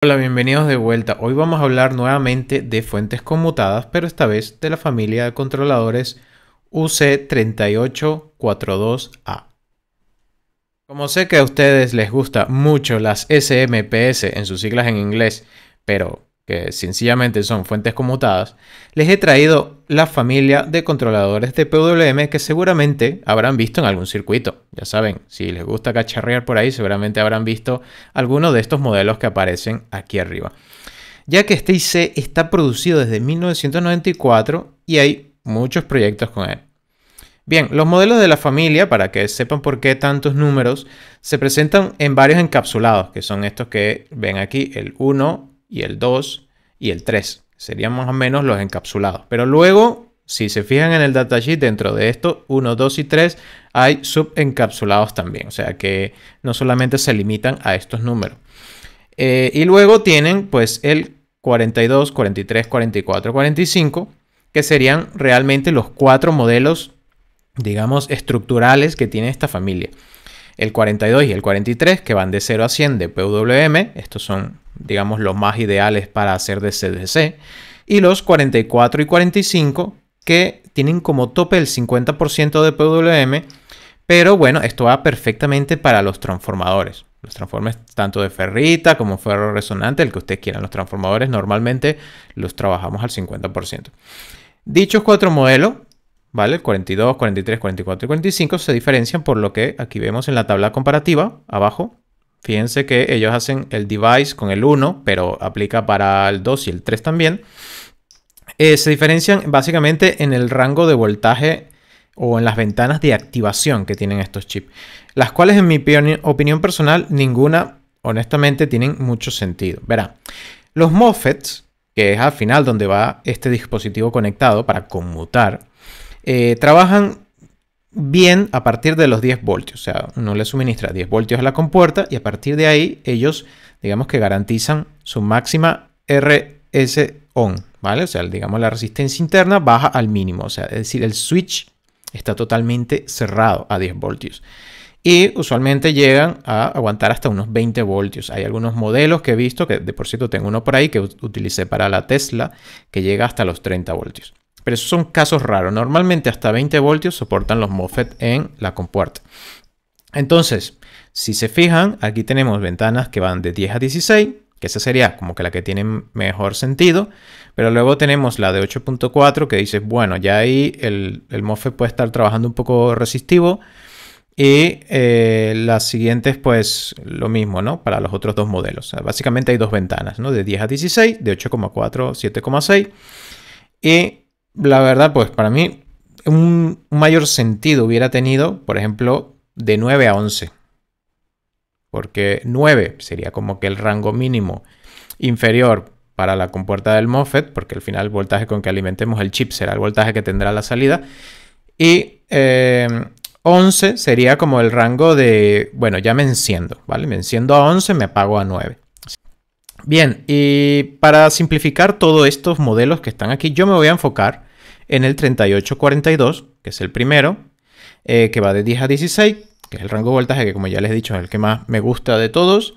Hola, bienvenidos de vuelta. Hoy vamos a hablar nuevamente de fuentes conmutadas, pero esta vez de la familia de controladores UC3842A. Como sé que a ustedes les gusta mucho las SMPS en sus siglas en inglés, pero que sencillamente son fuentes conmutadas, les he traído la familia de controladores de PWM que seguramente habrán visto en algún circuito. Ya saben, si les gusta cacharrear por ahí, seguramente habrán visto alguno de estos modelos que aparecen aquí arriba. Ya que este IC está producido desde 1994 y hay muchos proyectos con él. Bien, los modelos de la familia, para que sepan por qué tantos números, se presentan en varios encapsulados, que son estos que ven aquí, el 1 y el 2 y el 3. Serían más o menos los encapsulados. Pero luego, si se fijan en el datasheet, dentro de estos 1, 2 y 3, hay subencapsulados también. O sea que no solamente se limitan a estos números. Y luego tienen pues el 42, 43, 44, 45, que serían realmente los 4 modelos, digamos, estructurales que tiene esta familia. El 42 y el 43 que van de 0 a 100 de PWM, estos son, digamos, los más ideales para hacer de CDC, y los 44 y 45 que tienen como tope el 50% de PWM, pero bueno, esto va perfectamente para los transformadores. Los transformadores tanto de ferrita como ferro resonante, el que ustedes quieran. Los transformadores normalmente los trabajamos al 50%. Dichos 4 modelos, ¿vale? El 42, 43, 44 y 45 se diferencian por lo que aquí vemos en la tabla comparativa abajo. Fíjense que ellos hacen el device con el 1, pero aplica para el 2 y el 3 también. Se diferencian básicamente en el rango de voltaje o en las ventanas de activación que tienen estos chips. Las cuales, en mi opinión personal, ninguna, honestamente, tienen mucho sentido. Verán, los MOSFETs, que es al final donde va este dispositivo conectado para conmutar, trabajan bien a partir de los 10 voltios. O sea, uno le suministra 10 voltios a la compuerta y a partir de ahí ellos, digamos que garantizan su máxima RS on, ¿vale? O sea, digamos la resistencia interna baja al mínimo. O sea, es decir, el switch está totalmente cerrado a 10 voltios. Y usualmente llegan a aguantar hasta unos 20 voltios. Hay algunos modelos que he visto, que de por cierto tengo uno por ahí que utilicé para la Tesla, que llega hasta los 30 voltios. Pero esos son casos raros. Normalmente hasta 20 voltios soportan los MOSFET en la compuerta. Entonces, si se fijan, aquí tenemos ventanas que van de 10 a 16, que esa sería como que la que tiene mejor sentido. Pero luego tenemos la de 8.4 que dice, bueno, ya ahí el MOSFET puede estar trabajando un poco resistivo. Y las siguientes, pues lo mismo, ¿no? Para los otros dos modelos. O sea, básicamente hay dos ventanas, ¿no? De 10 a 16, de 8.4 a 7.6. Y la verdad, pues para mí un mayor sentido hubiera tenido, por ejemplo, de 9 a 11. Porque 9 sería como que el rango mínimo inferior para la compuerta del MOSFET, porque al final el voltaje con que alimentemos el chip será el voltaje que tendrá la salida. Y 11 sería como el rango de, bueno, ya me enciendo, ¿vale? Me enciendo a 11, me apago a 9. Bien, y para simplificar todos estos modelos que están aquí, yo me voy a enfocar en el 3842, que es el primero, que va de 10 a 16, que es el rango de voltaje que, como ya les he dicho, es el que más me gusta de todos.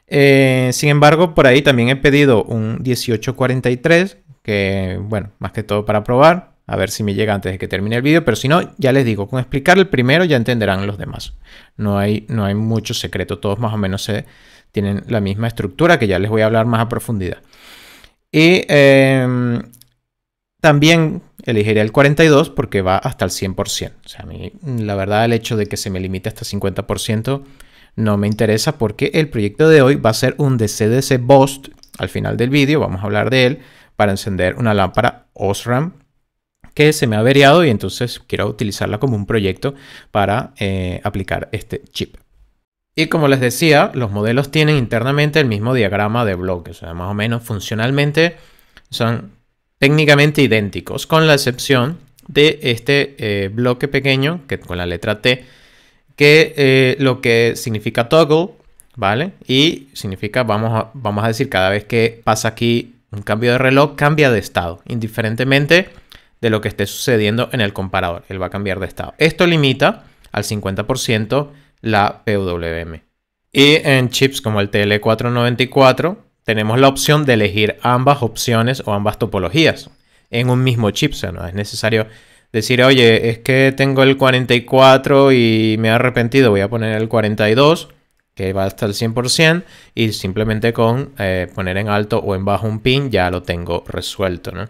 Sin embargo, por ahí también he pedido un 1843, que, bueno, más que todo para probar, a ver si me llega antes de que termine el vídeo, pero si no, ya les digo, con explicar el primero ya entenderán los demás. No hay mucho secreto, todos más o menos tienen la misma estructura, que ya les voy a hablar más a profundidad. Y también elegiré el 42 porque va hasta el 100%. O sea, a mí, la verdad, el hecho de que se me limite hasta 50% no me interesa, porque el proyecto de hoy va a ser un DC-DC Boost. Al final del vídeo vamos a hablar de él para encender una lámpara Osram que se me ha averiado y entonces quiero utilizarla como un proyecto para aplicar este chip. Y como les decía, los modelos tienen internamente el mismo diagrama de bloques. O sea, más o menos funcionalmente son técnicamente idénticos, con la excepción de este bloque pequeño que con la letra T, que lo que significa toggle, ¿vale? Y significa, vamos a decir, cada vez que pasa aquí un cambio de reloj, cambia de estado, indiferentemente de lo que esté sucediendo en el comparador. Él va a cambiar de estado. Esto limita al 50% la PWM. Y en chips como el TL494 tenemos la opción de elegir ambas opciones o ambas topologías en un mismo chip. O sea, no es necesario decir, oye, es que tengo el 44 y me he arrepentido, voy a poner el 42, que va hasta el 100%, y simplemente con poner en alto o en bajo un pin ya lo tengo resuelto, ¿no?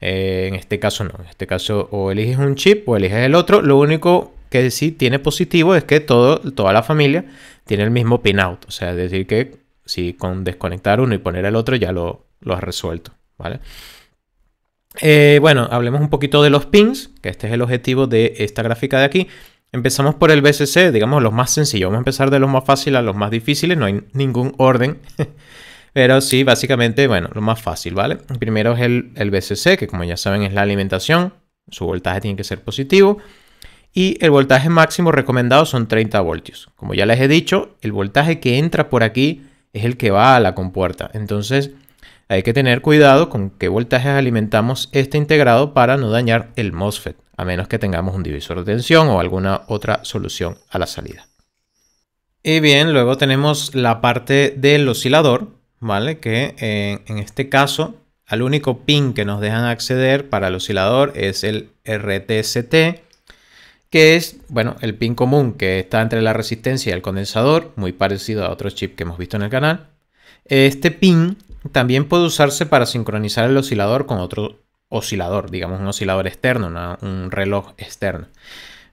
En este caso no, en este caso o eliges un chip o eliges el otro. Lo único que sí tiene positivo es que toda la familia tiene el mismo pinout, o sea, es decir que si con desconectar uno y poner el otro ya lo has resuelto, ¿vale? Bueno, hablemos un poquito de los pins, que este es el objetivo de esta gráfica de aquí. Empezamos por el BCC, digamos los más sencillos. Vamos a empezar de los más fáciles a los más difíciles, no hay ningún orden. Pero sí, básicamente, bueno, lo más fácil, ¿vale? Primero es el BCC, que como ya saben es la alimentación. Su voltaje tiene que ser positivo. Y el voltaje máximo recomendado son 30 voltios. Como ya les he dicho, el voltaje que entra por aquí es el que va a la compuerta. Entonces hay que tener cuidado con qué voltajes alimentamos este integrado para no dañar el MOSFET, a menos que tengamos un divisor de tensión o alguna otra solución a la salida. Y bien, luego tenemos la parte del oscilador, ¿vale? Que en este caso, al único pin que nos dejan acceder para el oscilador es el RTST, que es, bueno, el pin común que está entre la resistencia y el condensador, muy parecido a otros chips que hemos visto en el canal. Este pin también puede usarse para sincronizar el oscilador con otro oscilador, digamos un oscilador externo, un reloj externo.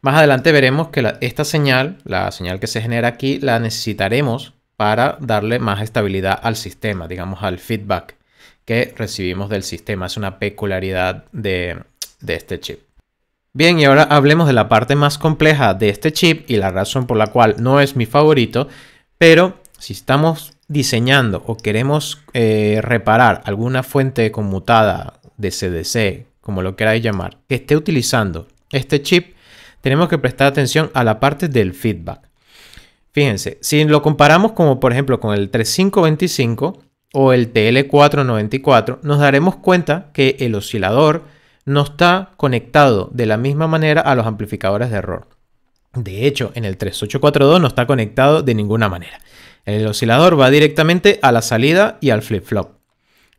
Más adelante veremos que esta señal, la señal que se genera aquí, la necesitaremos para darle más estabilidad al sistema, digamos al feedback que recibimos del sistema. Es una peculiaridad de este chip. Bien, y ahora hablemos de la parte más compleja de este chip y la razón por la cual no es mi favorito, pero si estamos diseñando o queremos reparar alguna fuente conmutada de CDC, como lo queráis llamar, que esté utilizando este chip, tenemos que prestar atención a la parte del feedback. Fíjense, si lo comparamos como por ejemplo con el 3525 o el TL494, nos daremos cuenta que el oscilador no está conectado de la misma manera a los amplificadores de error. De hecho, en el 3842 no está conectado de ninguna manera. El oscilador va directamente a la salida y al flip-flop.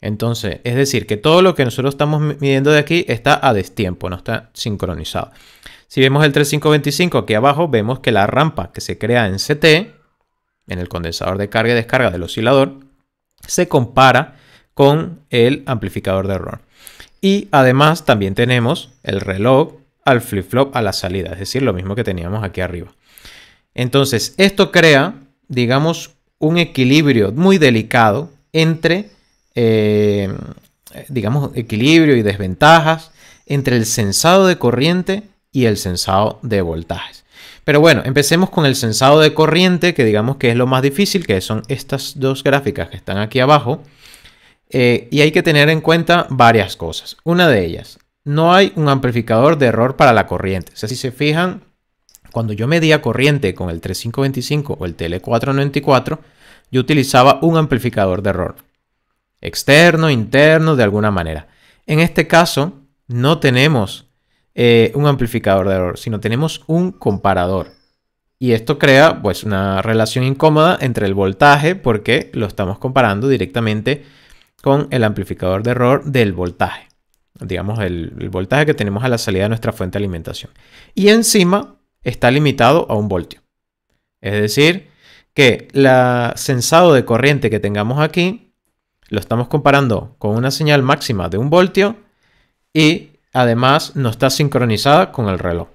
Entonces, es decir, que todo lo que nosotros estamos midiendo de aquí está a destiempo, no está sincronizado. Si vemos el 3525 aquí abajo, vemos que la rampa que se crea en CT, en el condensador de carga y descarga del oscilador, se compara con el amplificador de error. Y además también tenemos el reloj al flip-flop a la salida, es decir, lo mismo que teníamos aquí arriba. Entonces, esto crea, digamos, un equilibrio muy delicado entre, digamos, equilibrio y desventajas entre el sensado de corriente y el sensado de voltajes. Pero bueno, empecemos con el sensado de corriente, que digamos que es lo más difícil, que son estas dos gráficas que están aquí abajo. Y hay que tener en cuenta varias cosas. Una de ellas, no hay un amplificador de error para la corriente. O sea, si se fijan, cuando yo medía corriente con el 3525 o el TL494, yo utilizaba un amplificador de error. Externo, interno, de alguna manera. En este caso, no tenemos un amplificador de error, sino tenemos un comparador. Y esto crea pues una relación incómoda entre el voltaje, porque lo estamos comparando directamente con el amplificador de error del voltaje. Digamos el voltaje que tenemos a la salida de nuestra fuente de alimentación. Y encima está limitado a 1 voltio. Es decir, que el sensado de corriente que tengamos aquí lo estamos comparando con una señal máxima de 1 voltio y además no está sincronizada con el reloj.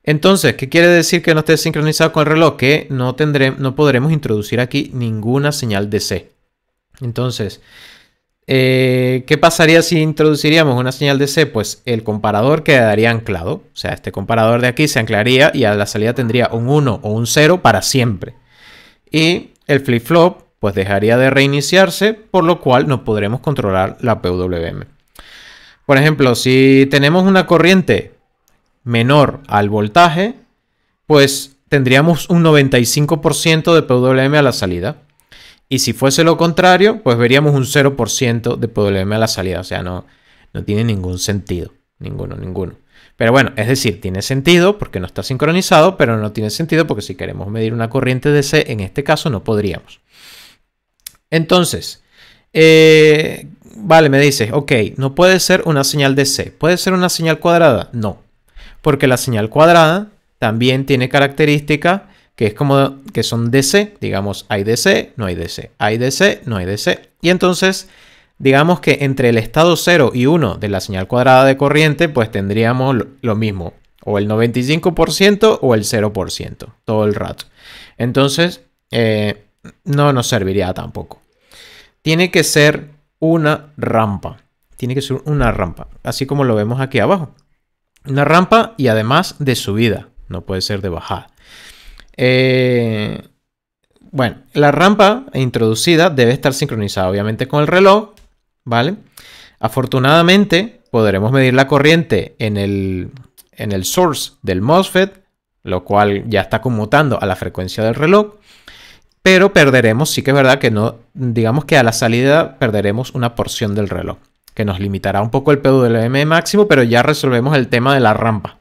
Entonces, ¿qué quiere decir que no esté sincronizado con el reloj? Que no podremos introducir aquí ninguna señal DC. Entonces, ¿qué pasaría si introduciríamos una señal DC? Pues el comparador quedaría anclado. O sea, este comparador de aquí se anclaría y a la salida tendría un 1 o un 0 para siempre. Y el flip-flop pues dejaría de reiniciarse, por lo cual no podremos controlar la PWM. Por ejemplo, si tenemos una corriente menor al voltaje, pues tendríamos un 95% de PWM a la salida. Y si fuese lo contrario, pues veríamos un 0% de PWM a la salida. O sea, no tiene ningún sentido. Ninguno. Pero bueno, es decir, tiene sentido porque no está sincronizado, pero no tiene sentido porque si queremos medir una corriente DC, en este caso no podríamos. Entonces, Vale, me dices, ok, no puede ser una señal DC. ¿Puede ser una señal cuadrada? No, porque la señal cuadrada también tiene características que es como que son DC. Digamos, hay DC, no hay DC. Hay DC, no hay DC. Y entonces, digamos que entre el estado 0 y 1 de la señal cuadrada de corriente, pues tendríamos lo mismo. O el 95% o el 0% todo el rato. Entonces, no nos serviría tampoco. Tiene que ser una rampa. Tiene que ser una rampa. Así como lo vemos aquí abajo. Una rampa y además de subida. No puede ser de bajada. Bueno, la rampa introducida debe estar sincronizada obviamente con el reloj. ¿Vale? Afortunadamente podremos medir la corriente en el source del MOSFET. Lo cual ya está conmutando a la frecuencia del reloj. Pero perderemos, sí que es verdad que no, digamos que a la salida perderemos una porción del reloj, que nos limitará un poco el PWM máximo, pero ya resolvemos el tema de la rampa.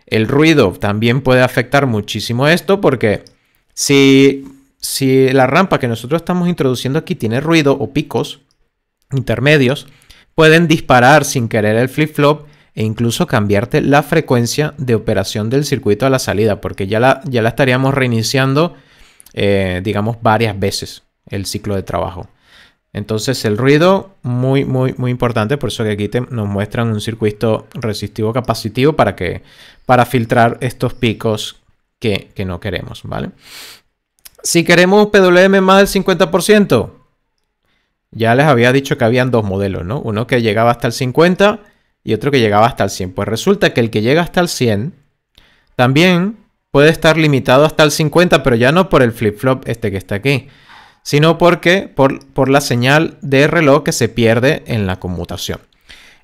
El ruido también puede afectar muchísimo esto, porque si la rampa que nosotros estamos introduciendo aquí tiene ruido o picos intermedios, pueden disparar sin querer el flip-flop e incluso cambiarte la frecuencia de operación del circuito a la salida, porque ya la estaríamos reiniciando. Digamos varias veces el ciclo de trabajo. Entonces el ruido muy importante, por eso que aquí nos muestran un circuito resistivo capacitivo para filtrar estos picos que no queremos, ¿vale? Si queremos PWM más del 50%, ya les había dicho que habían dos modelos, ¿no? Uno que llegaba hasta el 50 y otro que llegaba hasta el 100. Pues resulta que el que llega hasta el 100 también puede estar limitado hasta el 50, pero ya no por el flip-flop este que está aquí, sino porque por la señal de reloj que se pierde en la conmutación.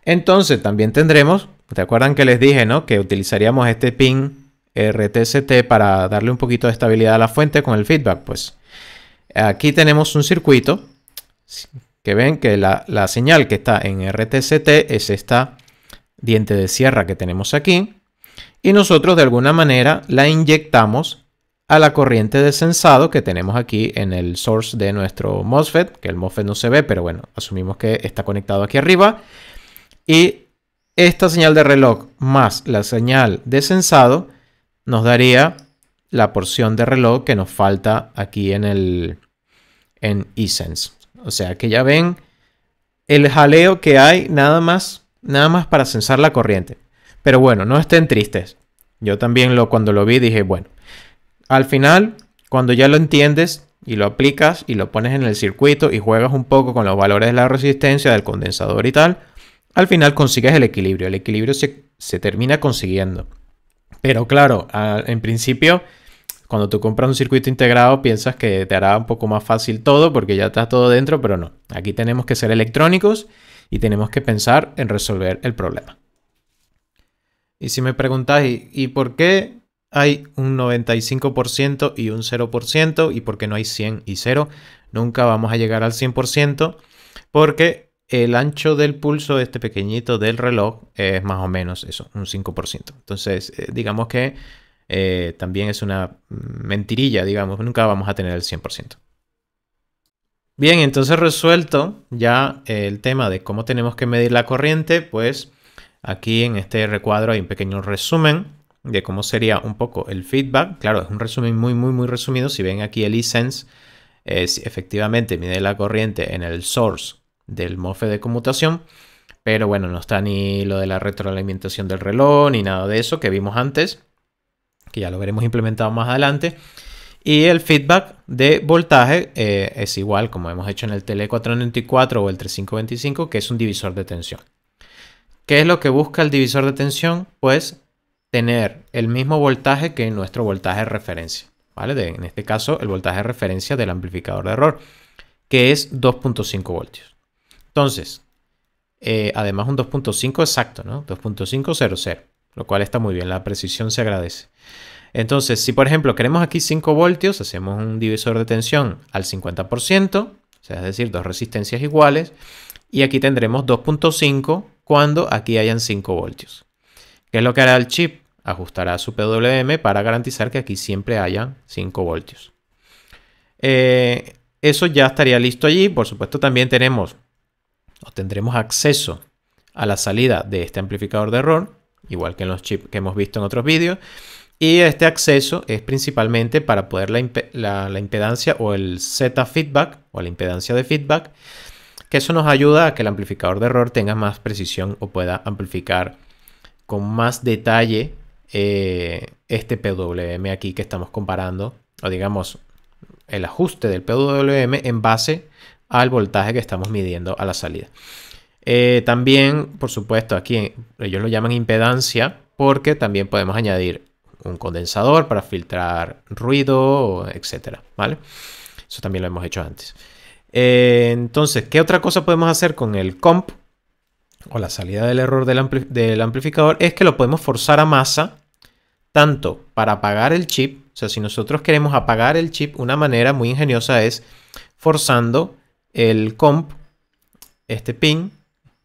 Entonces también tendremos, ¿te acuerdan que les dije, no? Que utilizaríamos este pin RTST para darle un poquito de estabilidad a la fuente con el feedback. Pues aquí tenemos un circuito que ven que la señal que está en RTST es esta diente de sierra que tenemos aquí. Y nosotros de alguna manera la inyectamos a la corriente de sensado que tenemos aquí en el source de nuestro MOSFET, que el MOSFET no se ve, pero bueno, asumimos que está conectado aquí arriba. Y esta señal de reloj más la señal de sensado nos daría la porción de reloj que nos falta aquí en eSense. O sea que ya ven el jaleo que hay nada más para sensar la corriente. Pero bueno, no estén tristes. Yo también cuando lo vi dije, bueno, al final, cuando ya lo entiendes y lo aplicas y lo pones en el circuito y juegas un poco con los valores de la resistencia del condensador y tal, al final consigues el equilibrio. El equilibrio se termina consiguiendo. Pero claro, en principio, cuando tú compras un circuito integrado, piensas que te hará un poco más fácil todo porque ya está todo dentro, pero no. Aquí tenemos que ser electrónicos y tenemos que pensar en resolver el problema. Y si me preguntáis, ¿y por qué hay un 95% y un 0%? ¿Y por qué no hay 100 y 0? Nunca vamos a llegar al 100% porque el ancho del pulso, este pequeñito del reloj, es más o menos eso, un 5%. Entonces, digamos que también es una mentirilla, digamos, nunca vamos a tener el 100%. Bien, entonces resuelto ya el tema de cómo tenemos que medir la corriente, pues aquí en este recuadro hay un pequeño resumen de cómo sería un poco el feedback. Claro, es un resumen muy resumido. Si ven aquí el eSense, efectivamente mide la corriente en el source del MOSFET de conmutación, pero bueno, no está ni lo de la retroalimentación del reloj ni nada de eso que vimos antes, que ya lo veremos implementado más adelante. Y el feedback de voltaje es igual como hemos hecho en el TL494 o el 3525, que es un divisor de tensión. ¿Qué es lo que busca el divisor de tensión? Pues tener el mismo voltaje que nuestro voltaje de referencia, ¿vale? En este caso, el voltaje de referencia del amplificador de error, que es 2.5 voltios. Entonces, además un 2.5 exacto, ¿no? 2.500, lo cual está muy bien, la precisión se agradece. Entonces, si por ejemplo queremos aquí 5 voltios, hacemos un divisor de tensión al 50%, o sea, es decir, dos resistencias iguales, y aquí tendremos 2.5 cuando aquí hayan 5 voltios. ¿Qué es lo que hará el chip? Ajustará su PWM para garantizar que aquí siempre haya 5 voltios. eso ya estaría listo allí. Por supuesto, también tenemos o tendremos acceso a la salida de este amplificador de error, igual que en los chips que hemos visto en otros vídeos. Y este acceso es principalmente para poder la impedancia o el Z feedback o la impedancia de feedback, que eso nos ayuda a que el amplificador de error tenga más precisión o pueda amplificar con más detalle este PWM aquí que estamos comparando, o digamos el ajuste del PWM en base al voltaje que estamos midiendo a la salida. También, por supuesto, aquí ellos lo llaman impedancia porque también podemos añadir un condensador para filtrar ruido, etcétera, ¿vale? Eso también lo hemos hecho antes. Entonces, ¿qué otra cosa podemos hacer con el comp o la salida del error del amplificador? Es que lo podemos forzar a masa, tanto para apagar el chip. O sea, si nosotros queremos apagar el chip, una manera muy ingeniosa es forzando el comp, este pin,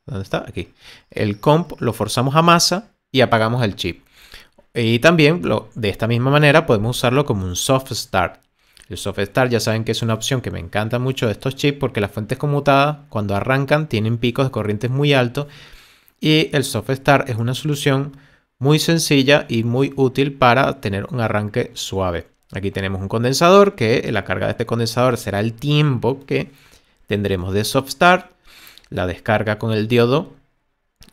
¿dónde está? Aquí. El comp lo forzamos a masa y apagamos el chip. Y también de esta misma manera podemos usarlo como un soft start. El soft start ya saben que es una opción que me encanta mucho de estos chips porque las fuentes conmutadas cuando arrancan tienen picos de corrientes muy altos y el soft start es una solución muy sencilla y muy útil para tener un arranque suave. Aquí tenemos un condensador que la carga de este condensador será el tiempo que tendremos de soft start, la descarga con el diodo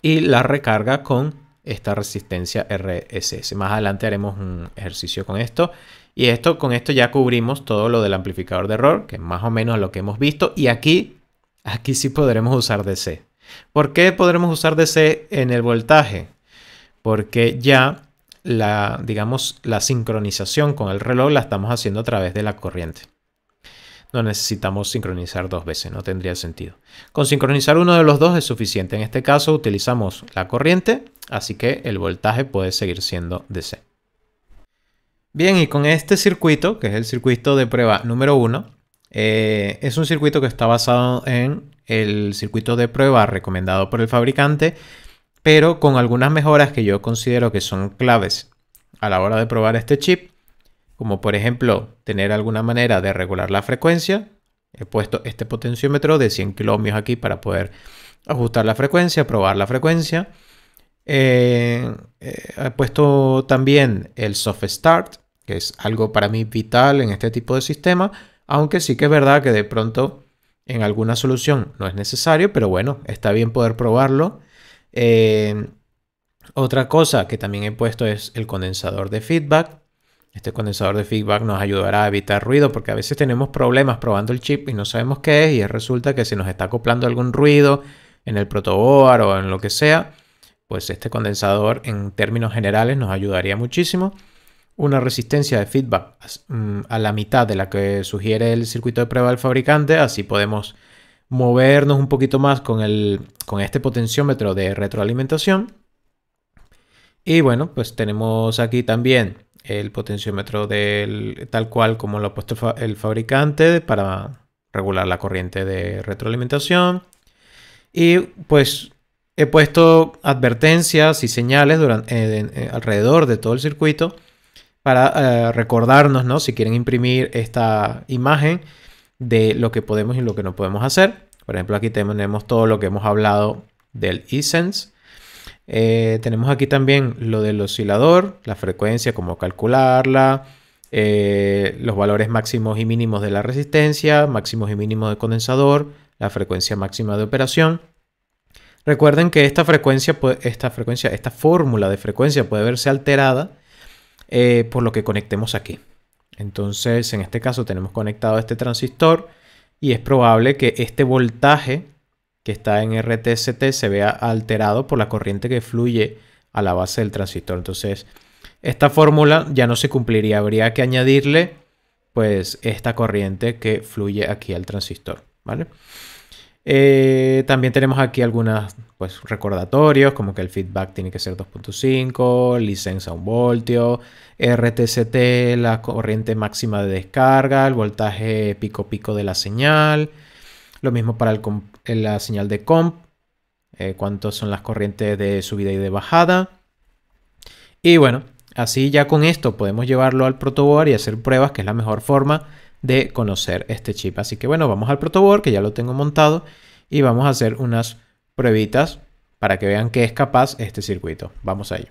y la recarga con esta resistencia RSS. Más adelante haremos un ejercicio con esto. Y con esto ya cubrimos todo lo del amplificador de error, que es más o menos lo que hemos visto. Y aquí sí podremos usar DC. ¿Por qué podremos usar DC en el voltaje? Porque ya digamos, la sincronización con el reloj la estamos haciendo a través de la corriente. No necesitamos sincronizar dos veces, no tendría sentido. Con sincronizar uno de los dos es suficiente. En este caso utilizamos la corriente, así que el voltaje puede seguir siendo DC. Bien, y con este circuito, que es el circuito de prueba número 1, es un circuito que está basado en el circuito de prueba recomendado por el fabricante, pero con algunas mejoras que yo considero que son claves a la hora de probar este chip. Como por ejemplo, tener alguna manera de regular la frecuencia. He puesto este potenciómetro de 100 kilo-ohmios aquí para poder ajustar la frecuencia, probar la frecuencia. He puesto también el soft start, que es algo para mí vital en este tipo de sistema. Aunque sí que es verdad que de pronto en alguna solución no es necesario, pero bueno, está bien poder probarlo. Otra cosa que también he puesto es el condensador de feedback. Este condensador de feedback nos ayudará a evitar ruido porque a veces tenemos problemas probando el chip y no sabemos qué es y resulta que se nos está acoplando algún ruido en el protoboard o en lo que sea. Pues este condensador en términos generales nos ayudaría muchísimo. Una resistencia de feedback a la mitad de la que sugiere el circuito de prueba del fabricante. Así podemos movernos un poquito más con este potenciómetro de retroalimentación. Y bueno, pues tenemos aquí también el potenciómetro tal cual como lo ha puesto el fabricante para regular la corriente de retroalimentación. Y pues he puesto advertencias y señales alrededor de todo el circuito para recordarnos, ¿no? Si quieren imprimir esta imagen de lo que podemos y lo que no podemos hacer. Por ejemplo, aquí tenemos todo lo que hemos hablado del eSense. Tenemos aquí también lo del oscilador, la frecuencia, cómo calcularla, los valores máximos y mínimos de la resistencia, máximos y mínimos del condensador, la frecuencia máxima de operación. Recuerden que esta fórmula de frecuencia puede verse alterada por lo que conectemos aquí. Entonces, en este caso tenemos conectado este transistor y es probable que este voltaje que está en RTST se vea alterado por la corriente que fluye a la base del transistor. Entonces, esta fórmula ya no se cumpliría. Habría que añadirle, pues, esta corriente que fluye aquí al transistor, ¿vale? También tenemos aquí algunos recordatorios, como que el feedback tiene que ser 2.5, licencia 1 voltio, RTST, la corriente máxima de descarga, el voltaje pico de la señal. Lo mismo para la señal de comp, cuántos son las corrientes de subida y de bajada. Y bueno, así ya con esto podemos llevarlo al protoboard y hacer pruebas, que es la mejor forma de conocer este chip. Así que bueno, vamos al protoboard, que ya lo tengo montado, y vamos a hacer unas pruebitas para que vean qué es capaz este circuito. Vamos a ello.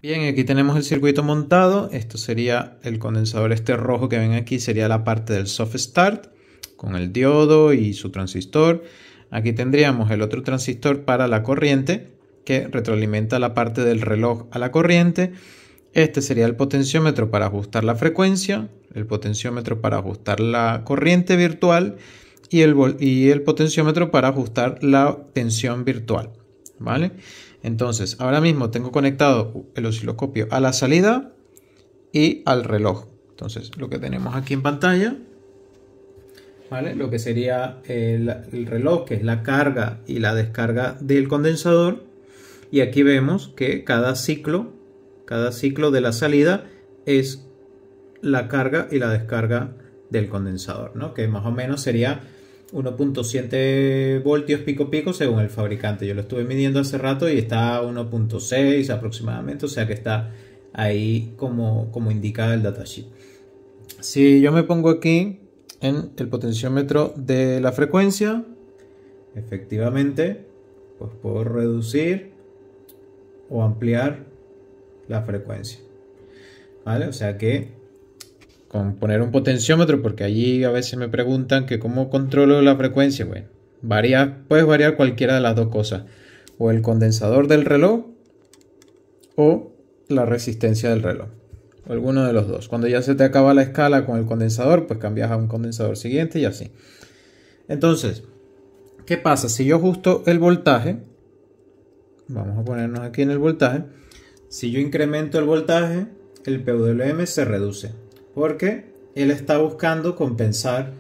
Bien, aquí tenemos el circuito montado. Esto sería el condensador este rojo que ven aquí, sería la parte del soft start con el diodo y su transistor. Aquí tendríamos el otro transistor para la corriente que retroalimenta la parte del reloj a la corriente. Este sería el potenciómetro para ajustar la frecuencia, el potenciómetro para ajustar la corriente virtual y el potenciómetro para ajustar la tensión virtual, ¿vale? Entonces, ahora mismo tengo conectado el osciloscopio a la salida y al reloj. Entonces, lo que tenemos aquí en pantalla, ¿vale? Lo que sería el reloj, que es la carga y la descarga del condensador. Y aquí vemos que cada ciclo de la salida es la carga y la descarga del condensador, ¿no? Que más o menos sería 1.7 voltios pico según el fabricante. Yo lo estuve midiendo hace rato y está a 1.6 aproximadamente, o sea que está ahí como indica el datasheet. Si yo me pongo aquí en el potenciómetro de la frecuencia, efectivamente, pues puedo reducir o ampliar la frecuencia, ¿vale? O sea que con poner un potenciómetro, porque allí a veces me preguntan que cómo controlo la frecuencia. Bueno, puedes variar cualquiera de las dos cosas, o el condensador del reloj o la resistencia del reloj, o alguno de los dos. Cuando ya se te acaba la escala con el condensador, pues cambias a un condensador siguiente y así. Entonces, ¿qué pasa? Si yo ajusto el voltaje, vamos a ponernos aquí en el voltaje. Si yo incremento el voltaje, el PWM se reduce, porque él está buscando compensar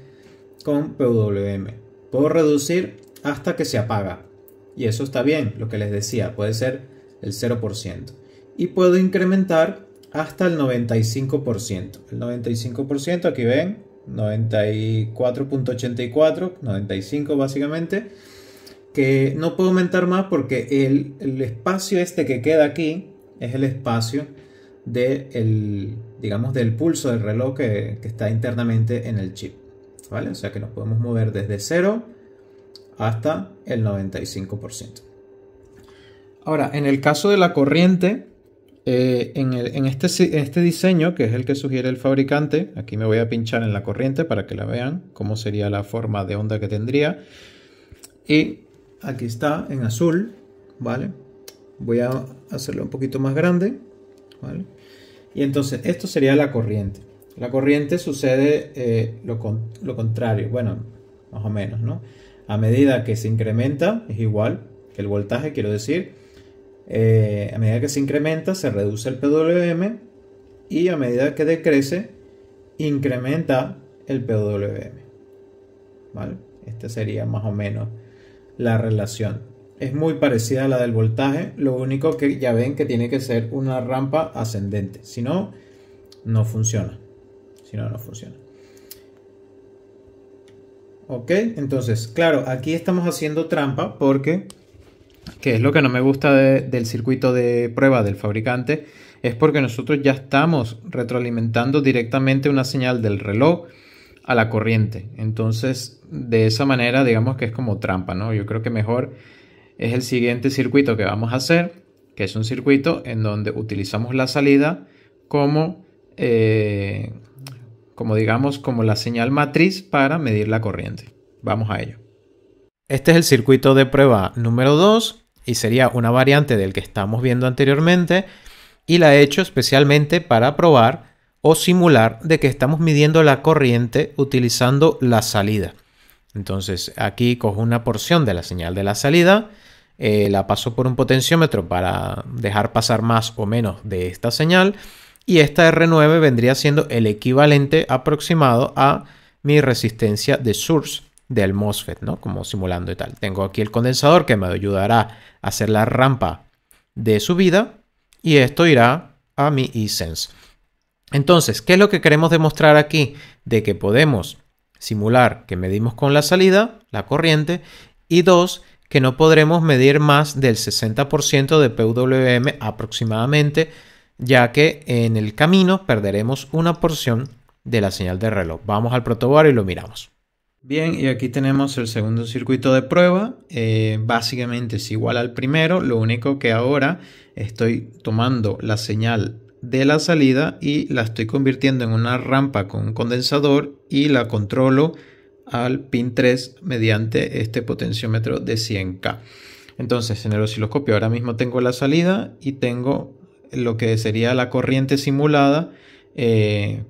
con PWM. Puedo reducir hasta que se apaga, y eso está bien, lo que les decía, puede ser el 0%. Y puedo incrementar hasta el 95%. El 95%, aquí ven, 94.84, 95 básicamente, que no puedo aumentar más porque el espacio este que queda aquí es el espacio digamos, del pulso del reloj que está internamente en el chip, ¿vale? O sea que nos podemos mover desde 0 hasta el 95%. Ahora, en el caso de la corriente, en este diseño, que es el que sugiere el fabricante, aquí me voy a pinchar en la corriente para que la vean, cómo sería la forma de onda que tendría. Y aquí está en azul, ¿vale? Voy a hacerlo un poquito más grande, ¿vale? Y entonces esto sería la corriente. La corriente sucede lo contrario, bueno, más o menos, ¿no? A medida que se incrementa, es igual que el voltaje, quiero decir. A medida que se incrementa, se reduce el PWM, y a medida que decrece, incrementa el PWM, ¿vale? Esta sería más o menos la relación. Es muy parecida a la del voltaje, lo único que ya ven que tiene que ser una rampa ascendente, si no, no funciona. Ok, entonces, claro, aquí estamos haciendo trampa porque, que es lo que no me gusta del circuito de prueba del fabricante, es porque nosotros ya estamos retroalimentando directamente una señal del reloj a la corriente. Entonces, de esa manera, digamos que es como trampa, ¿no? Yo creo que mejor es el siguiente circuito que vamos a hacer, que es un circuito en donde utilizamos la salida como digamos, como la señal matriz para medir la corriente. Vamos a ello. Este es el circuito de prueba número 2 y sería una variante del que estamos viendo anteriormente, y la he hecho especialmente para probar o simular de que estamos midiendo la corriente utilizando la salida. Entonces aquí cojo una porción de la señal de la salida, la paso por un potenciómetro para dejar pasar más o menos de esta señal, y esta R9 vendría siendo el equivalente aproximado a mi resistencia de source del MOSFET, ¿no? Como simulando y tal. Tengo aquí el condensador que me ayudará a hacer la rampa de subida, y esto irá a mi eSense. Entonces, ¿qué es lo que queremos demostrar aquí? De que podemos simular que medimos con la salida, la corriente, y dos, que no podremos medir más del 60% de PWM aproximadamente, ya que en el camino perderemos una porción de la señal de reloj. Vamos al protoboard y lo miramos. Bien, y aquí tenemos el segundo circuito de prueba. Básicamente es igual al primero, lo único que ahora estoy tomando la señal de la salida y la estoy convirtiendo en una rampa con un condensador y la controlo al pin 3 mediante este potenciómetro de 100K. Entonces en el osciloscopio ahora mismo tengo la salida y tengo lo que sería la corriente simulada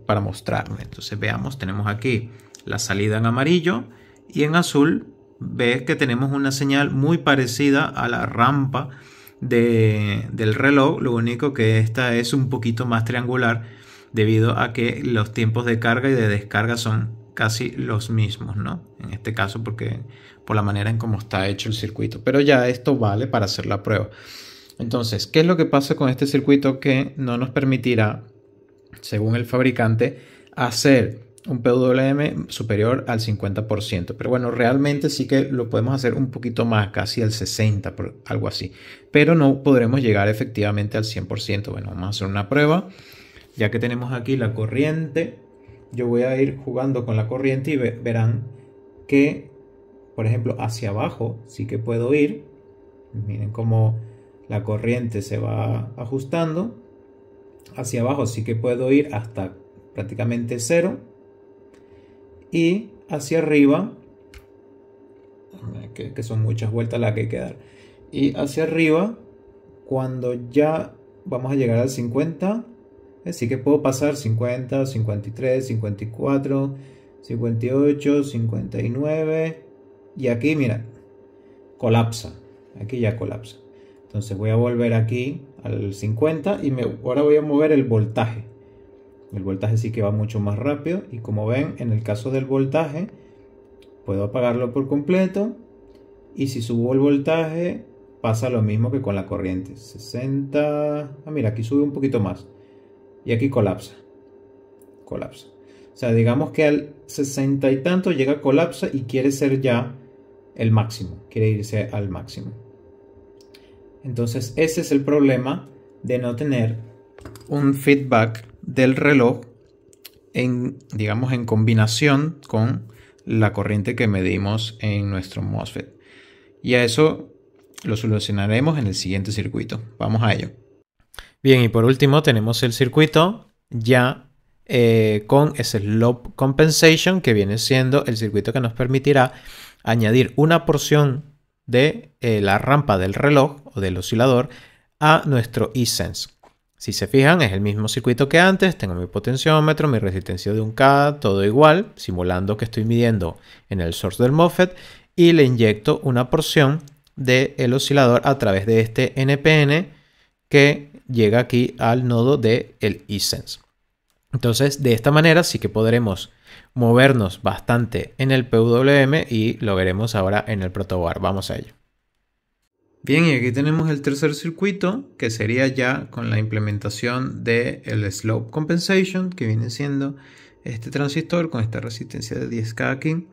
para mostrarme. Entonces veamos, tenemos aquí la salida en amarillo y en azul ves que tenemos una señal muy parecida a la rampa del reloj, lo único que esta es un poquito más triangular debido a que los tiempos de carga y de descarga son casi los mismos, ¿no? En este caso porque por la manera en cómo está hecho el circuito, pero ya esto vale para hacer la prueba. Entonces, ¿qué es lo que pasa con este circuito que no nos permitirá, según el fabricante, hacer un PWM superior al 50%? Pero bueno, realmente sí que lo podemos hacer un poquito más, casi al 60%, algo así. Pero no podremos llegar efectivamente al 100%. Bueno, vamos a hacer una prueba. Ya que tenemos aquí la corriente, yo voy a ir jugando con la corriente y verán que, por ejemplo, hacia abajo sí que puedo ir. Miren cómo la corriente se va ajustando. Hacia abajo sí que puedo ir hasta prácticamente 0. Y hacia arriba, que son muchas vueltas las que hay que dar. Y hacia arriba, cuando ya vamos a llegar al 50, así que puedo pasar 50, 53, 54, 58, 59. Y aquí, mira, colapsa. Aquí ya colapsa. Entonces voy a volver aquí al 50 y ahora voy a mover el voltaje. El voltaje sí que va mucho más rápido. Y como ven, en el caso del voltaje, puedo apagarlo por completo. Y si subo el voltaje, pasa lo mismo que con la corriente. 60. Ah, mira, aquí sube un poquito más. Y aquí colapsa. Colapsa. O sea, digamos que al 60 y tanto llega, colapsa y quiere ser ya el máximo. Quiere irse al máximo. Entonces ese es el problema de no tener un feedback del reloj digamos, en combinación con la corriente que medimos en nuestro MOSFET. Y a eso lo solucionaremos en el siguiente circuito. Vamos a ello. Bien, y por último tenemos el circuito ya con Slope Compensation, que viene siendo el circuito que nos permitirá añadir una porción de la rampa del reloj o del oscilador a nuestro eSense. Si se fijan, es el mismo circuito que antes. Tengo mi potenciómetro, mi resistencia de 1K, todo igual, simulando que estoy midiendo en el source del MOSFET, y le inyecto una porción del oscilador a través de este NPN que llega aquí al nodo del eSense. Entonces, de esta manera sí que podremos movernos bastante en el PWM y lo veremos ahora en el protoboard. Vamos a ello. Bien, y aquí tenemos el tercer circuito, que sería ya con la implementación del Slope Compensation, que viene siendo este transistor con esta resistencia de 10K aquí,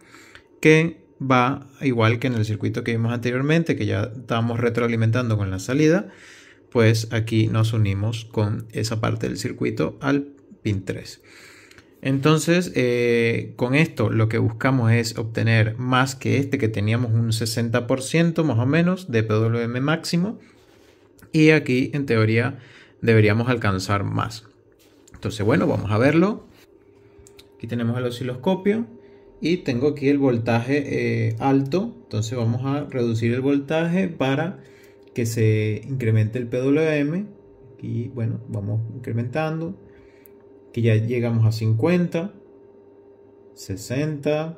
que va igual que en el circuito que vimos anteriormente, que ya estábamos retroalimentando con la salida. Pues aquí nos unimos con esa parte del circuito al pin 3. Entonces, con esto lo que buscamos es obtener más que este, que teníamos un 60% más o menos de PWM máximo. Y aquí, en teoría, deberíamos alcanzar más. Entonces, bueno, vamos a verlo. Aquí tenemos el osciloscopio y tengo aquí el voltaje alto. Entonces vamos a reducir el voltaje para que se incremente el PWM. Aquí, bueno, vamos incrementando. Aquí ya llegamos a 50, 60,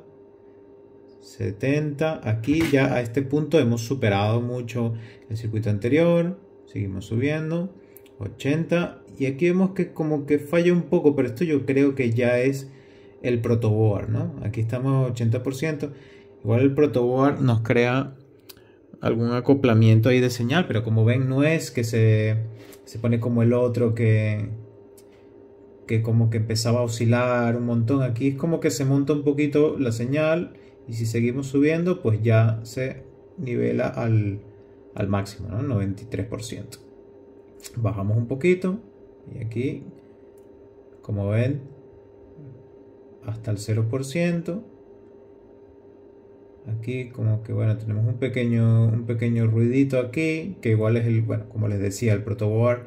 70. Aquí ya a este punto hemos superado mucho el circuito anterior. Seguimos subiendo. 80. Y aquí vemos que como que falla un poco, pero esto yo creo que ya es el protoboard, ¿no? Aquí estamos a 80%. Igual el protoboard nos crea algún acoplamiento ahí de señal, pero como ven no es que se pone como el otro que como que empezaba a oscilar un montón. Aquí es como que se monta un poquito la señal y si seguimos subiendo pues ya se nivela al máximo, ¿no? 93%. Bajamos un poquito y aquí, como ven, hasta el 0%. Aquí como que bueno, tenemos un pequeño ruidito aquí, que igual es bueno, como les decía, el protoboard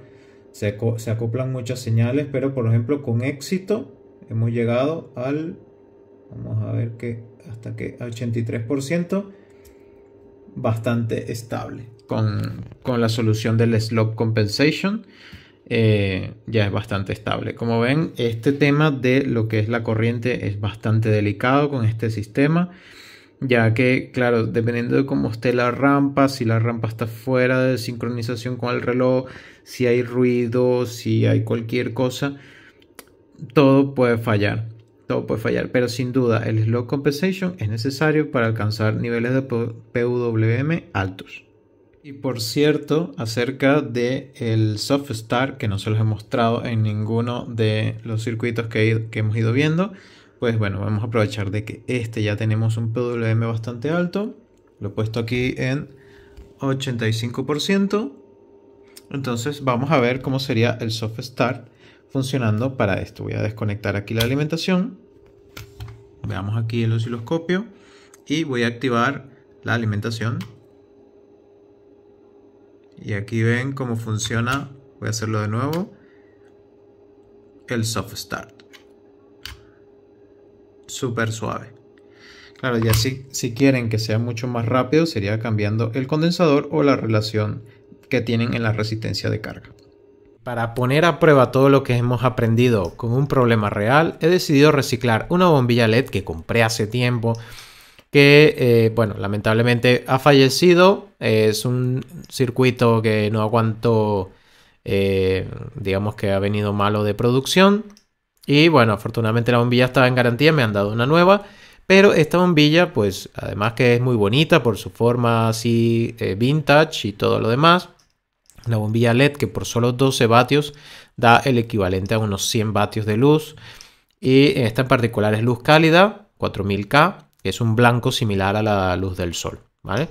se acoplan muchas señales, pero por ejemplo con éxito hemos llegado vamos a ver que hasta que al 83%, bastante estable. Con la solución del Slope Compensation ya es bastante estable. Como ven, este tema de lo que es la corriente es bastante delicado con este sistema, ya que, claro, dependiendo de cómo esté la rampa, si la rampa está fuera de sincronización con el reloj, si hay ruido, si hay cualquier cosa, todo puede fallar. Todo puede fallar, pero sin duda el Slope Compensation es necesario para alcanzar niveles de PWM altos. Y por cierto, acerca del Soft Start, que no se los he mostrado en ninguno de los circuitos que hemos ido viendo, pues bueno, vamos a aprovechar de que ya tenemos un PWM bastante alto. Lo he puesto aquí en 85%. Entonces vamos a ver cómo sería el Soft Start funcionando para esto. Voy a desconectar aquí la alimentación. Veamos aquí el osciloscopio y voy a activar la alimentación. Y aquí ven cómo funciona. Voy a hacerlo de nuevo. El Soft Start. Súper suave. Claro, ya si quieren que sea mucho más rápido, sería cambiando el condensador o la relación que tienen en la resistencia de carga. Para poner a prueba todo lo que hemos aprendido con un problema real, he decidido reciclar una bombilla LED que compré hace tiempo, que bueno, lamentablemente ha fallecido. Es un circuito que no aguantó, digamos que ha venido malo de producción. Y bueno, afortunadamente la bombilla estaba en garantía, me han dado una nueva. Pero esta bombilla, pues además que es muy bonita por su forma así vintage y todo lo demás. Una bombilla LED que por solo 12 vatios da el equivalente a unos 100 vatios de luz. Y esta en particular es luz cálida, 4000K, que es un blanco similar a la luz del sol, ¿vale?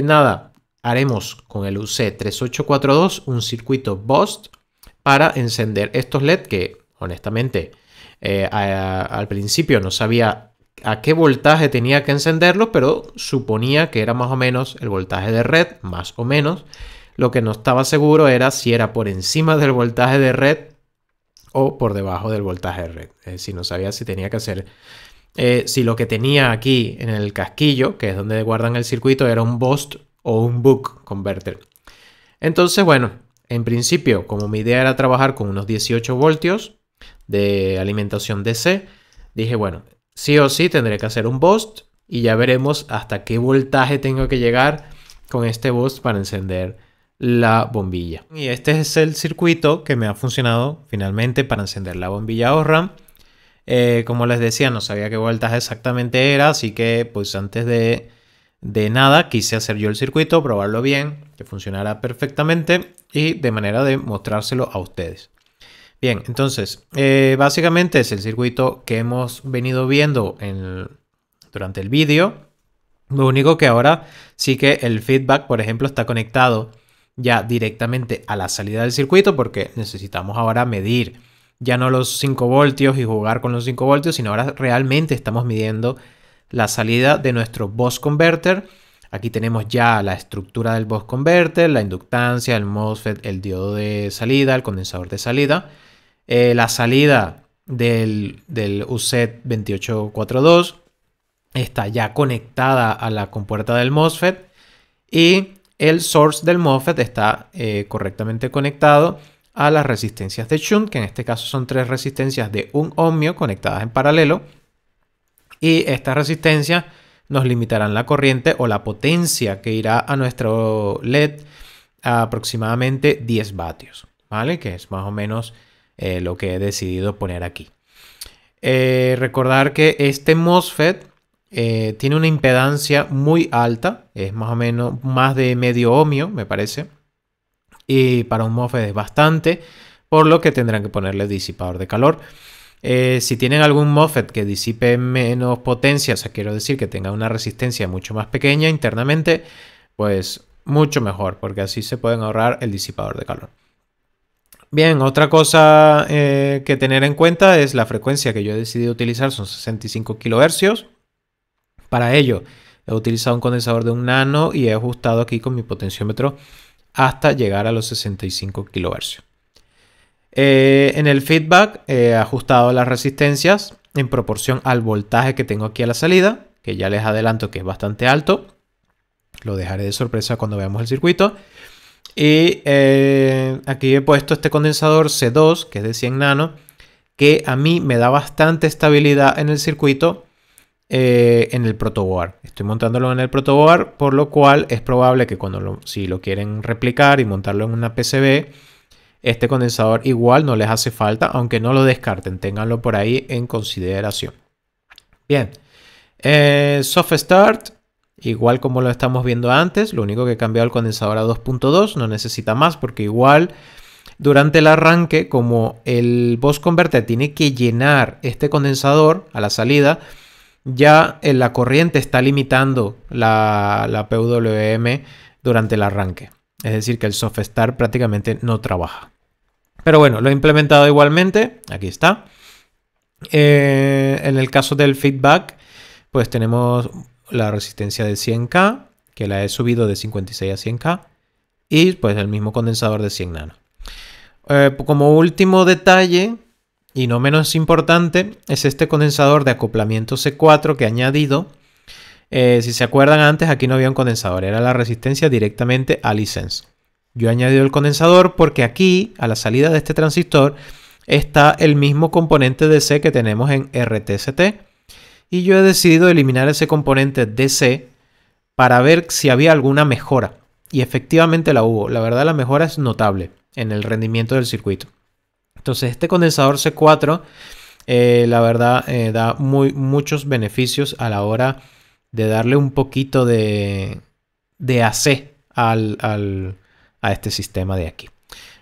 Nada, haremos con el UC3842 un circuito BOST para encender estos LED que honestamente al principio no sabía a qué voltaje tenía que encenderlos, pero suponía que era más o menos el voltaje de red, más o menos. Lo que no estaba seguro era si era por encima del voltaje de red o por debajo del voltaje de red. Es decir, no sabía si tenía que hacer... si lo que tenía aquí en el casquillo, que es donde guardan el circuito, era un BOST o un buck converter. Entonces, bueno, en principio, como mi idea era trabajar con unos 18 voltios de alimentación DC, dije, bueno, sí o sí tendré que hacer un BOST y ya veremos hasta qué voltaje tengo que llegar con este BOST para encender la bombilla. Y este es el circuito que me ha funcionado finalmente para encender la bombilla ORRAM. Como les decía, no sabía qué voltaje exactamente era, así que pues antes de nada quise hacer yo el circuito, probarlo bien, que funcionara perfectamente y de manera de mostrárselo a ustedes. Bien, entonces, básicamente es el circuito que hemos venido viendo durante el vídeo. Lo único que ahora sí que el feedback, por ejemplo, está conectado ya directamente a la salida del circuito, porque necesitamos ahora medir ya no los 5 voltios y jugar con los 5 voltios, sino ahora realmente estamos midiendo la salida de nuestro bus converter. Aquí tenemos ya la estructura del bus converter, la inductancia, el MOSFET, el diodo de salida, el condensador de salida. La salida del UC2842 está ya conectada a la compuerta del MOSFET y el source del MOSFET está correctamente conectado a las resistencias de shunt, que en este caso son 3 resistencias de 1 ohmio conectadas en paralelo. Y estas resistencias nos limitarán la corriente o la potencia que irá a nuestro LED a aproximadamente 10 vatios, ¿vale? Que es más o menos lo que he decidido poner aquí. Recordar que este MOSFET tiene una impedancia muy alta, es más o menos más de medio ohmio, me parece. Y para un MOSFET es bastante, por lo que tendrán que ponerle disipador de calor. Si tienen algún MOSFET que disipe menos potencia, o sea, quiero decir que tenga una resistencia mucho más pequeña internamente, pues mucho mejor, porque así se pueden ahorrar el disipador de calor. Bien, otra cosa que tener en cuenta es la frecuencia que yo he decidido utilizar, son 65 kHz. Para ello he utilizado un condensador de 1 nano y he ajustado aquí con mi potenciómetro hasta llegar a los 65 kHz. En el feedback he ajustado las resistencias en proporción al voltaje que tengo aquí a la salida, que ya les adelanto que es bastante alto. Lo dejaré de sorpresa cuando veamos el circuito. Y aquí he puesto este condensador C2, que es de 100 nano, que a mí me da bastante estabilidad en el circuito en el protoboard. Estoy montándolo en el protoboard, por lo cual es probable que si lo quieren replicar y montarlo en una PCB, este condensador igual no les hace falta, aunque no lo descarten, ténganlo por ahí en consideración. Bien, soft start, igual como lo estamos viendo antes, lo único que he cambiado el condensador a 2.2, no necesita más porque igual durante el arranque, como el bus converter tiene que llenar este condensador a la salida, ya la corriente está limitando la PWM durante el arranque. Es decir, que el soft start prácticamente no trabaja. Pero bueno, lo he implementado igualmente. Aquí está. En el caso del feedback, pues tenemos la resistencia de 100K, que la he subido de 56 a 100K. Y pues el mismo condensador de 100 nano. Como último detalle, y no menos importante, es este condensador de acoplamiento C4 que he añadido. Si se acuerdan antes, aquí no había un condensador, era la resistencia directamente a license. Yo he añadido el condensador porque aquí, a la salida de este transistor, está el mismo componente DC que tenemos en RTCT. Y yo he decidido eliminar ese componente DC para ver si había alguna mejora. Y efectivamente la hubo. La verdad, la mejora es notable en el rendimiento del circuito. Entonces, este condensador C4, la verdad, da muchos beneficios a la hora de darle un poquito de AC a este sistema de aquí.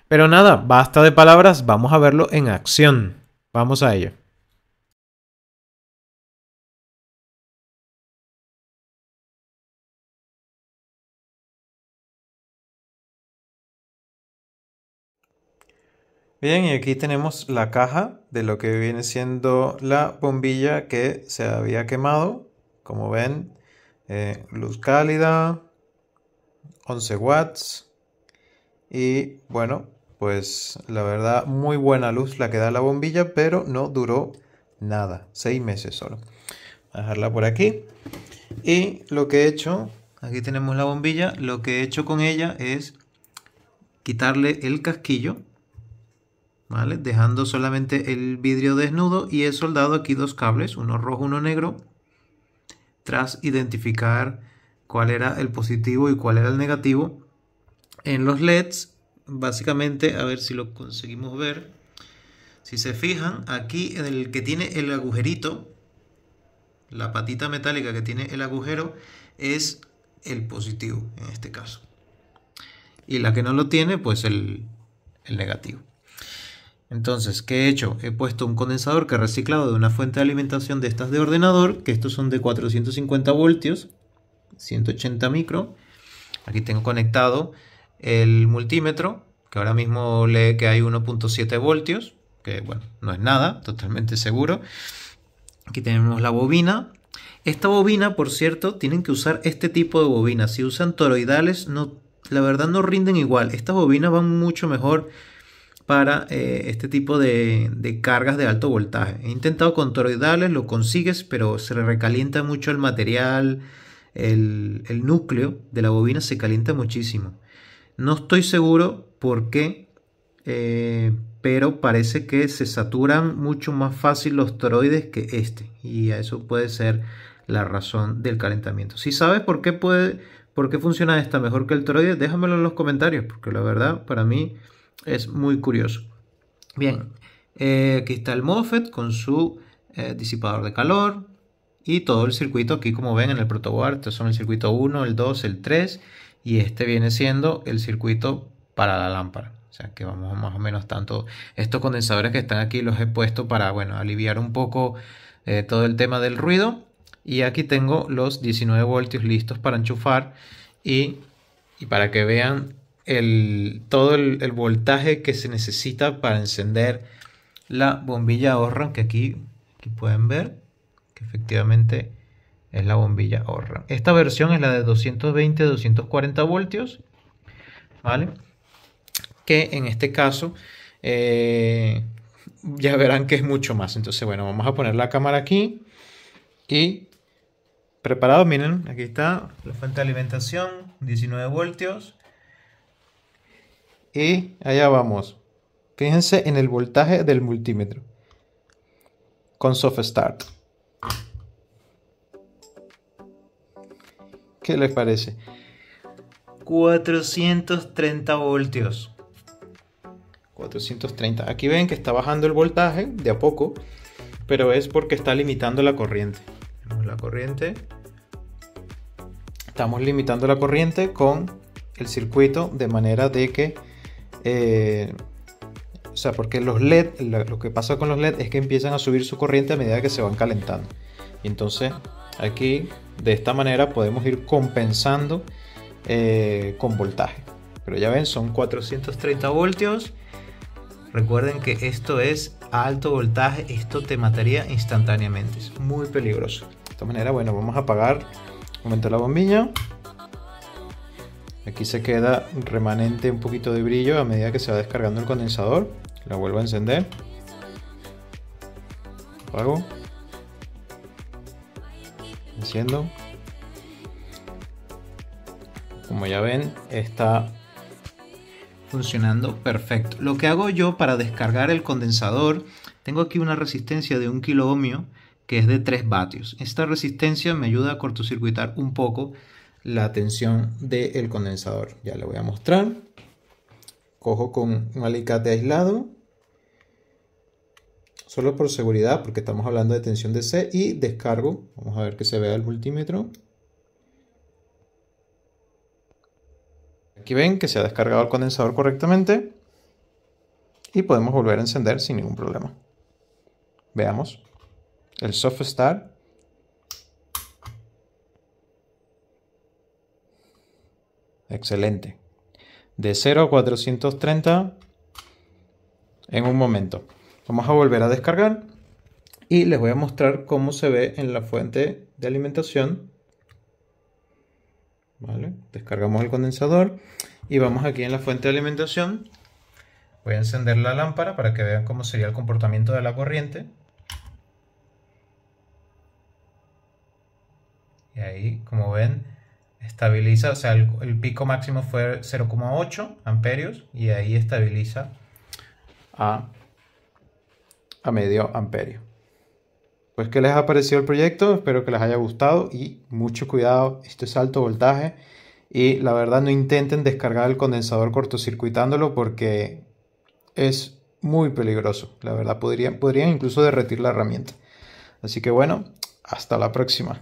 Pero nada, basta de palabras, vamos a verlo en acción. Vamos a ello. Bien, y aquí tenemos la caja de lo que viene siendo la bombilla que se había quemado. Como ven, luz cálida, 11 watts. Y bueno, pues la verdad, muy buena luz la que da la bombilla, pero no duró nada, 6 meses solo. Voy a dejarla por aquí. Y lo que he hecho, aquí tenemos la bombilla, lo que he hecho con ella es quitarle el casquillo, ¿vale? Dejando solamente el vidrio desnudo, y he soldado aquí dos cables, uno rojo, uno negro, tras identificar cuál era el positivo y cuál era el negativo. En los LEDs, básicamente, a ver si lo conseguimos ver. Si se fijan, aquí en el que tiene el agujerito, la patita metálica que tiene el agujero, es el positivo en este caso. Y la que no lo tiene, pues el negativo. Entonces, ¿qué he hecho? He puesto un condensador que he reciclado de una fuente de alimentación de estas de ordenador, que estos son de 450 voltios, 180 micro. Aquí tengo conectado el multímetro, que ahora mismo lee que hay 1.7 voltios, que bueno, no es nada, totalmente seguro. Aquí tenemos la bobina. Esta bobina, por cierto, tienen que usar este tipo de bobinas. Si usan toroidales, no, la verdad no rinden igual. Estas bobinas van mucho mejor para este tipo de cargas de alto voltaje. He intentado con toroidales, lo consigues, pero se recalienta mucho el material, el núcleo de la bobina se calienta muchísimo. No estoy seguro por qué, pero parece que se saturan mucho más fácil los toroides que este, y eso puede ser la razón del calentamiento. Si sabes por qué funciona esta mejor que el toroide, déjamelo en los comentarios, porque la verdad para mí es muy curioso. Bien, aquí está el MOSFET con su disipador de calor y todo el circuito aquí, como ven en el protoboard. Estos son el circuito 1, el 2, el 3, y este viene siendo el circuito para la lámpara. O sea que vamos más o menos tanto. Estos condensadores que están aquí los he puesto para, bueno, aliviar un poco todo el tema del ruido. Y aquí tengo los 19 voltios listos para enchufar y para que vean todo el voltaje que se necesita para encender la bombilla Osram, que aquí pueden ver que efectivamente es la bombilla Osram. Esta versión es la de 220-240 voltios, ¿vale? Que en este caso ya verán que es mucho más. Entonces, bueno, vamos a poner la cámara aquí y preparado, miren, aquí está la fuente de alimentación, 19 voltios. Y allá vamos. Fíjense en el voltaje del multímetro con soft start. ¿Qué les parece? 430 voltios. 430. Aquí ven que está bajando el voltaje de a poco, pero es porque está limitando la corriente. La corriente. Estamos limitando la corriente con el circuito de manera de que o sea, porque los LED, lo que pasa con los LED es que empiezan a subir su corriente a medida que se van calentando. Y entonces aquí de esta manera podemos ir compensando con voltaje. Pero ya ven, son 430 voltios. Recuerden que esto es alto voltaje, esto te mataría instantáneamente, es muy peligroso. De esta manera, bueno, vamos a apagar un momento la bombilla. Aquí se queda remanente un poquito de brillo a medida que se va descargando el condensador. La vuelvo a encender. Apago. Enciendo. Como ya ven, está funcionando perfecto. Lo que hago yo para descargar el condensador, tengo aquí una resistencia de 1 kilo ohmio que es de 3 vatios. Esta resistencia me ayuda a cortocircuitar un poco la tensión del condensador. Ya le voy a mostrar. Cojo con un alicate aislado, solo por seguridad, porque estamos hablando de tensión DC, y descargo. Vamos a ver que se vea el multímetro. Aquí ven que se ha descargado el condensador correctamente y podemos volver a encender sin ningún problema. Veamos el soft start. Excelente. De 0 a 430 en un momento. Vamos a volver a descargar y les voy a mostrar cómo se ve en la fuente de alimentación. ¿Vale? Descargamos el condensador y vamos aquí en la fuente de alimentación. Voy a encender la lámpara para que vean cómo sería el comportamiento de la corriente. Y ahí, como ven, estabiliza, o sea, el pico máximo fue 0,8 amperios y ahí estabiliza a medio amperio. Pues, ¿qué les ha parecido el proyecto? Espero que les haya gustado y mucho cuidado, esto es alto voltaje y la verdad no intenten descargar el condensador cortocircuitándolo porque es muy peligroso. La verdad podrían incluso derretir la herramienta. Así que bueno, hasta la próxima.